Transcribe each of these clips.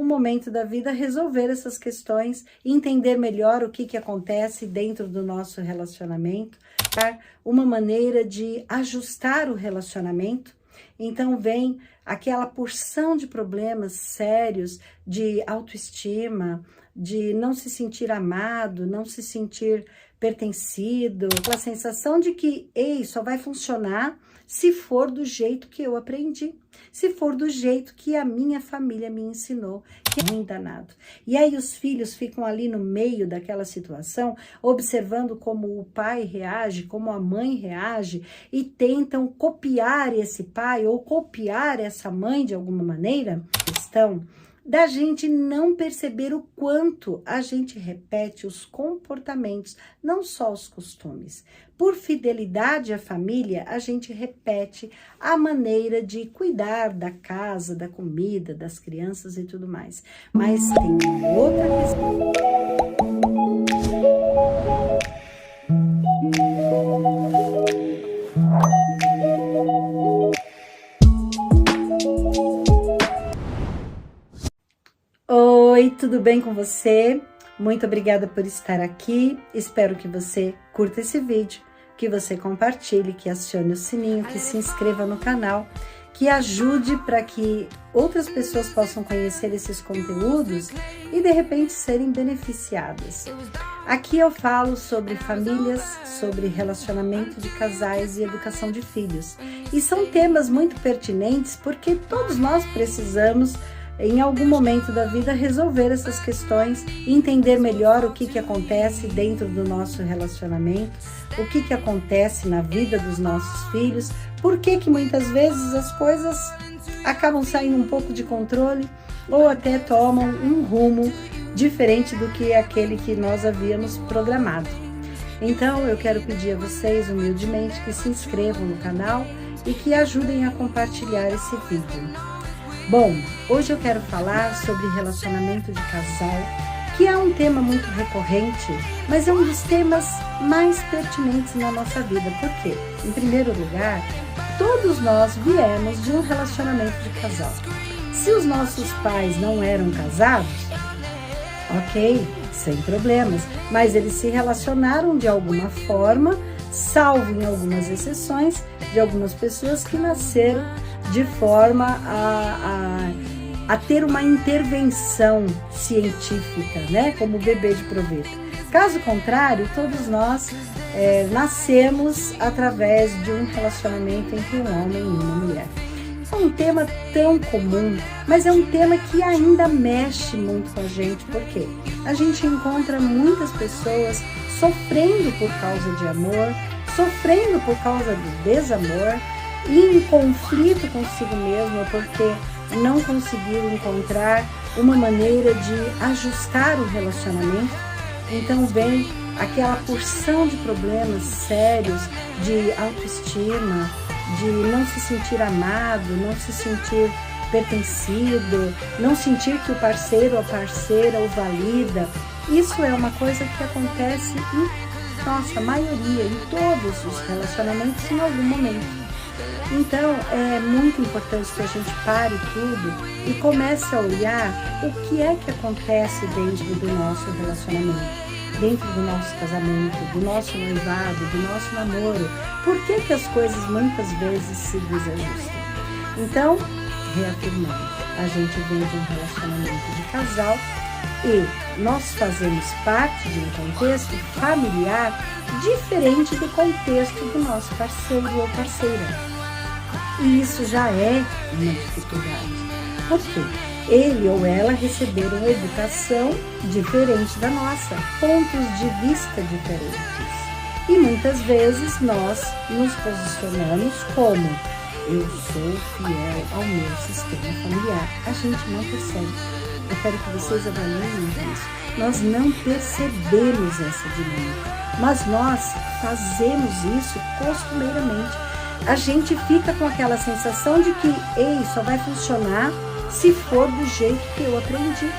momento da vida, resolver essas questões, entender melhor o que acontece dentro do nosso relacionamento, uma maneira de ajustar o relacionamento. Então vem aquela porção de problemas sérios, de autoestima, de não se sentir amado, não se sentir pertencido, aquela sensação de que, só vai funcionar se for do jeito que eu aprendi, se for do jeito que a minha família me ensinou, que é ruim danado. E aí os filhos ficam ali no meio daquela situação, observando como o pai reage, como a mãe reage, e tentam copiar esse pai ou copiar essa mãe de alguma maneira. Questão da gente não perceber o quanto a gente repete os comportamentos, não só os costumes. Por fidelidade à família, a gente repete a maneira de cuidar da casa, da comida, das crianças e tudo mais. Mas tem uma outra questão. Oi, tudo bem com você? Muito obrigada por estar aqui. Espero que você curta esse vídeo, que você compartilhe, que acione o sininho, que se inscreva no canal, que ajude para que outras pessoas possam conhecer esses conteúdos e de repente serem beneficiadas. Aqui eu falo sobre famílias, sobre relacionamento de casais e educação de filhos. E são temas muito pertinentes porque todos nós precisamos, em algum momento da vida, resolver essas questões, entender melhor o que acontece dentro do nosso relacionamento, o que acontece na vida dos nossos filhos, por que muitas vezes as coisas acabam saindo um pouco de controle ou até tomam um rumo diferente do que aquele que nós havíamos programado. Então eu quero pedir a vocês humildemente que se inscrevam no canal e que ajudem a compartilhar esse vídeo. Bom, hoje eu quero falar sobre relacionamento de casal, que é um tema muito recorrente, mas é um dos temas mais pertinentes na nossa vida. Por quê? Em primeiro lugar, todos nós viemos de um relacionamento de casal. Se os nossos pais não eram casados, ok, sem problemas, mas eles se relacionaram de alguma forma, salvo em algumas exceções, de algumas pessoas que nasceram de forma a ter uma intervenção científica, né, como bebê de proveta. Caso contrário, todos nós nascemos através de um relacionamento entre um homem e uma mulher. É um tema tão comum, mas é um tema que ainda mexe muito com a gente, porque a gente encontra muitas pessoas sofrendo por causa de amor, sofrendo por causa do desamor, e em conflito consigo mesmo porque não conseguiram encontrar uma maneira de ajustar o relacionamento. Então vem aquela porção de problemas sérios, de autoestima, de não se sentir amado, não se sentir pertencido, não sentir que o parceiro ou a parceira o valida. Isso é uma coisa que acontece em nossa maioria, em todos os relacionamentos em algum momento. Então, é muito importante que a gente pare tudo e comece a olhar o que é que acontece dentro do nosso relacionamento, dentro do nosso casamento, do nosso noivado, do nosso namoro. Por que as coisas muitas vezes se desajustam? Então, reafirmando, a gente vem de um relacionamento de casal e nós fazemos parte de um contexto familiar diferente do contexto do nosso parceiro ou parceira. E isso já é uma dificuldade. Por quê? Ele ou ela receberam uma educação diferente da nossa, pontos de vista diferentes. E muitas vezes nós nos posicionamos como: eu sou fiel ao meu sistema familiar. A gente não percebe. Eu quero que vocês avaliem isso. Nós não percebemos essa dinâmica, mas nós fazemos isso costumeiramente. A gente fica com aquela sensação de que, só vai funcionar se for do jeito que eu aprendi,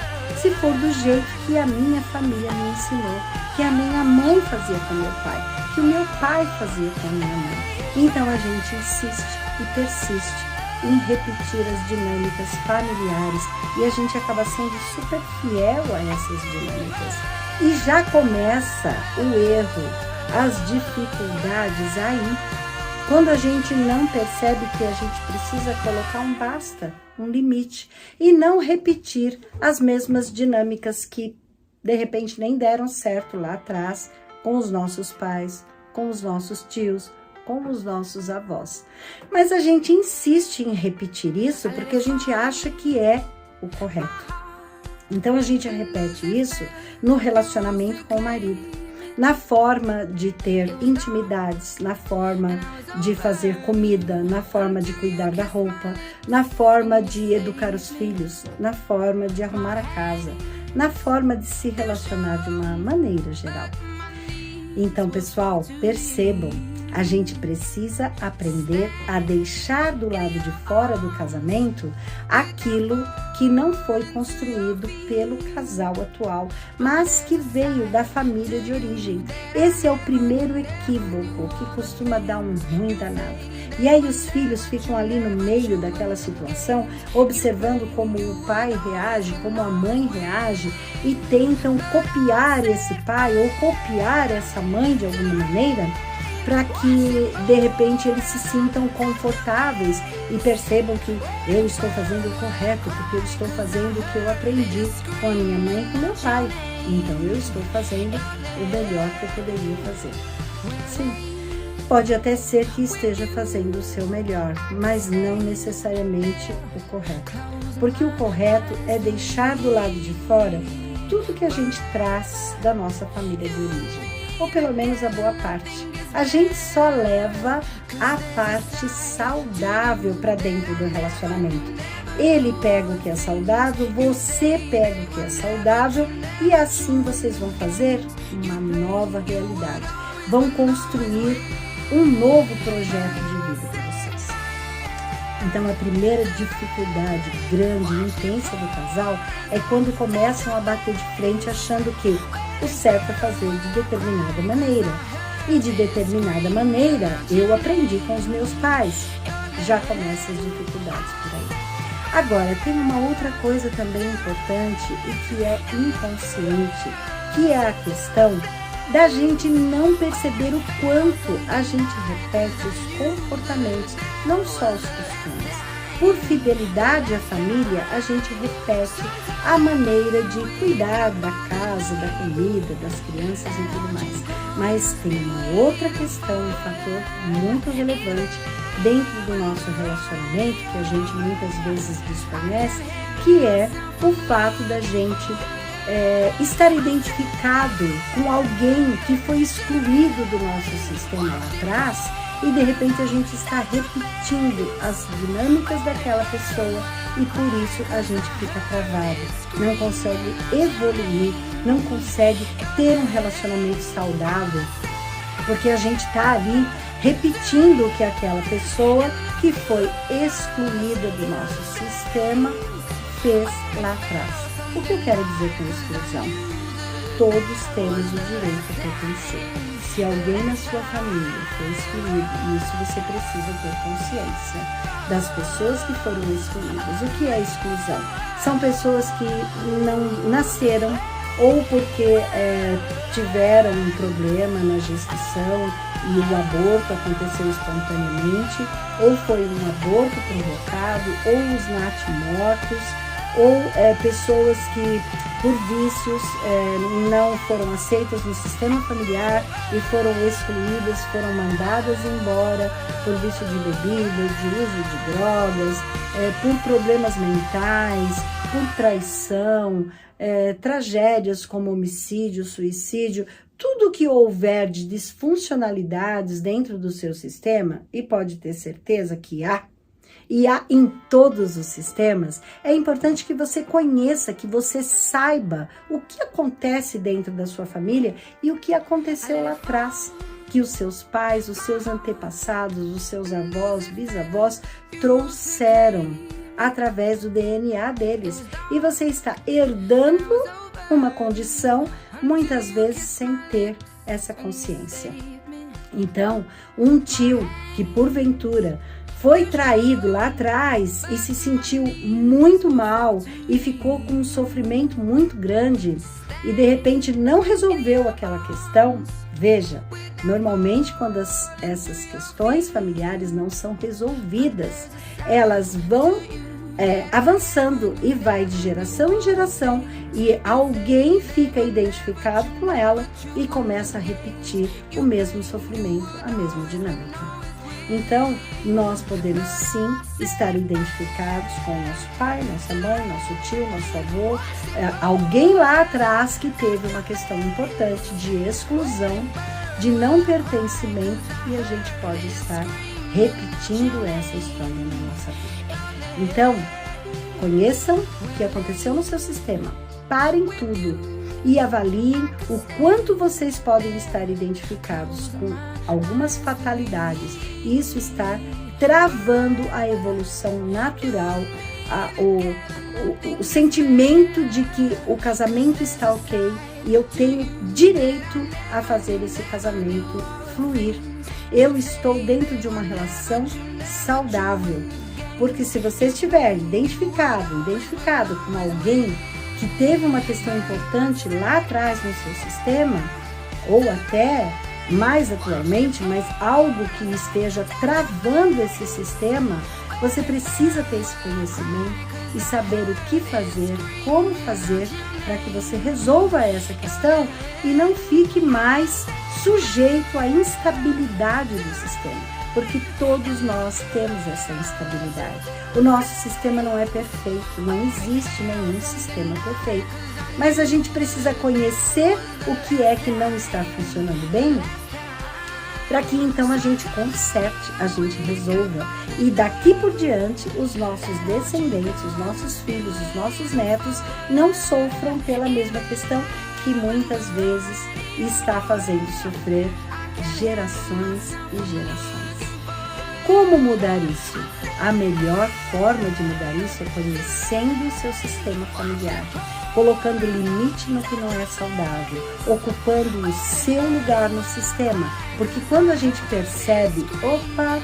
se for do jeito que a minha família me ensinou, que a minha mãe fazia com meu pai, que o meu pai fazia com a minha mãe. Então a gente insiste e persiste em repetir as dinâmicas familiares e a gente acaba sendo super fiel a essas dinâmicas. E já começa o erro, as dificuldades aí, quando a gente não percebe que a gente precisa colocar um basta, um limite, e não repetir as mesmas dinâmicas que de repente nem deram certo lá atrás com os nossos pais, com os nossos tios, com os nossos avós. Mas a gente insiste em repetir isso porque a gente acha que é o correto. Então a gente repete isso no relacionamento com o marido, na forma de ter intimidades, na forma de fazer comida, na forma de cuidar da roupa, na forma de educar os filhos, na forma de arrumar a casa, na forma de se relacionar de uma maneira geral. Então, pessoal, percebam, a gente precisa aprender a deixar do lado de fora do casamento aquilo que não foi construído pelo casal atual, mas que veio da família de origem. Esse é o primeiro equívoco que costuma dar um ruim danado. E aí os filhos ficam ali no meio daquela situação, observando como o pai reage, como a mãe reage, e tentam copiar esse pai ou copiar essa mãe de alguma maneira, para que, de repente, eles se sintam confortáveis e percebam que eu estou fazendo o correto, porque eu estou fazendo o que eu aprendi com a minha mãe e com meu pai. Então, eu estou fazendo o melhor que eu poderia fazer. Sim, pode até ser que esteja fazendo o seu melhor, mas não necessariamente o correto. Porque o correto é deixar do lado de fora tudo que a gente traz da nossa família de origem, ou pelo menos a boa parte. A gente só leva a parte saudável para dentro do relacionamento. Ele pega o que é saudável, você pega o que é saudável e assim vocês vão fazer uma nova realidade. Vão construir um novo projeto de vida para vocês. Então, a primeira dificuldade grande e intensa do casal é quando começam a bater de frente achando que o certo é fazer de determinada maneira. E de determinada maneira eu aprendi com os meus pais. Já começam as dificuldades por aí. Agora, tem uma outra coisa também importante e que é inconsciente, que é a questão da gente não perceber o quanto a gente repete os comportamentos, não só os costumes. Por fidelidade à família, a gente repete a maneira de cuidar da casa, da comida, das crianças e tudo mais. Mas tem uma outra questão, um fator muito relevante dentro do nosso relacionamento, que a gente muitas vezes desconhece, que é o fato da gente estar identificado com alguém que foi excluído do nosso sistema lá atrás, e de repente a gente está repetindo as dinâmicas daquela pessoa e por isso a gente fica travado, não consegue evoluir, não consegue ter um relacionamento saudável, porque a gente está ali repetindo o que aquela pessoa que foi excluída do nosso sistema fez lá atrás. O que eu quero dizer com exclusão? Todos temos o direito a pertencer. Se alguém na sua família foi excluído, isso você precisa ter consciência das pessoas que foram excluídas. O que é exclusão? São pessoas que não nasceram ou porque tiveram um problema na gestação e o aborto aconteceu espontaneamente, ou foi um aborto provocado, ou os natimortos, ou pessoas que por vícios não foram aceitas no sistema familiar e foram excluídas, foram mandadas embora por vício de bebidas, de uso de drogas, por problemas mentais, por traição, tragédias como homicídio, suicídio, tudo que houver de disfuncionalidades dentro do seu sistema, e pode ter certeza que há, e há em todos os sistemas, é importante que você conheça, que você saiba o que acontece dentro da sua família e o que aconteceu lá atrás, que os seus pais, os seus antepassados, os seus avós, bisavós trouxeram através do DNA deles. E você está herdando uma condição, muitas vezes sem ter essa consciência. Então, um tio que porventura foi traído lá atrás e se sentiu muito mal e ficou com um sofrimento muito grande e de repente não resolveu aquela questão, veja, normalmente quando essas questões familiares não são resolvidas, elas vão avançando e vai de geração em geração e alguém fica identificado com ela e começa a repetir o mesmo sofrimento, a mesma dinâmica. Então, nós podemos sim estar identificados com o nosso pai, nossa mãe, nosso tio, nosso avô, alguém lá atrás que teve uma questão importante de exclusão, de não pertencimento, e a gente pode estar repetindo essa história na nossa vida. Então, conheçam o que aconteceu no seu sistema, parem tudo e avaliem o quanto vocês podem estar identificados com algumas fatalidades. Isso está travando a evolução natural, o sentimento de que o casamento está ok e eu tenho direito a fazer esse casamento fluir. Eu estou dentro de uma relação saudável. Porque se você estiver identificado com alguém que teve uma questão importante lá atrás no seu sistema, ou até mais atualmente, mas algo que esteja travando esse sistema, você precisa ter esse conhecimento e saber o que fazer, como fazer, para que você resolva essa questão e não fique mais sujeito à instabilidade do sistema. Porque todos nós temos essa instabilidade. O nosso sistema não é perfeito, não existe nenhum sistema perfeito. Mas a gente precisa conhecer o que é que não está funcionando bem, para que então a gente conserte, a gente resolva. E daqui por diante, os nossos descendentes, os nossos filhos, os nossos netos não sofram pela mesma questão que muitas vezes está fazendo sofrer gerações e gerações. Como mudar isso? A melhor forma de mudar isso é conhecendo o seu sistema familiar, colocando limite no que não é saudável, ocupando o seu lugar no sistema, porque quando a gente percebe, opa,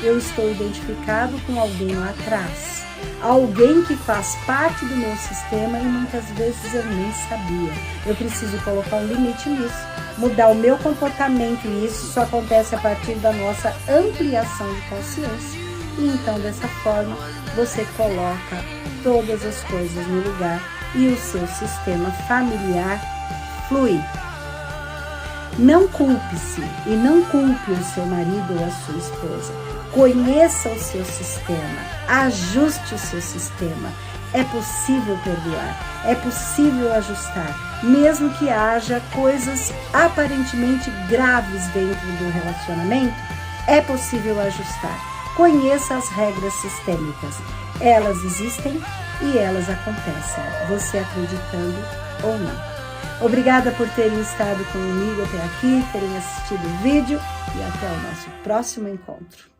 eu estou identificado com alguém lá atrás, alguém que faz parte do meu sistema e muitas vezes eu nem sabia. Eu preciso colocar um limite nisso, mudar o meu comportamento, e isso só acontece a partir da nossa ampliação de consciência. E então, dessa forma, você coloca todas as coisas no lugar e o seu sistema familiar flui. Não culpe-se e não culpe o seu marido ou a sua esposa. Conheça o seu sistema, ajuste o seu sistema. É possível perdoar, é possível ajustar, mesmo que haja coisas aparentemente graves dentro do relacionamento, é possível ajustar. Conheça as regras sistêmicas, elas existem e elas acontecem, você acreditando ou não. Obrigada por terem estado comigo até aqui, terem assistido o vídeo e até o nosso próximo encontro.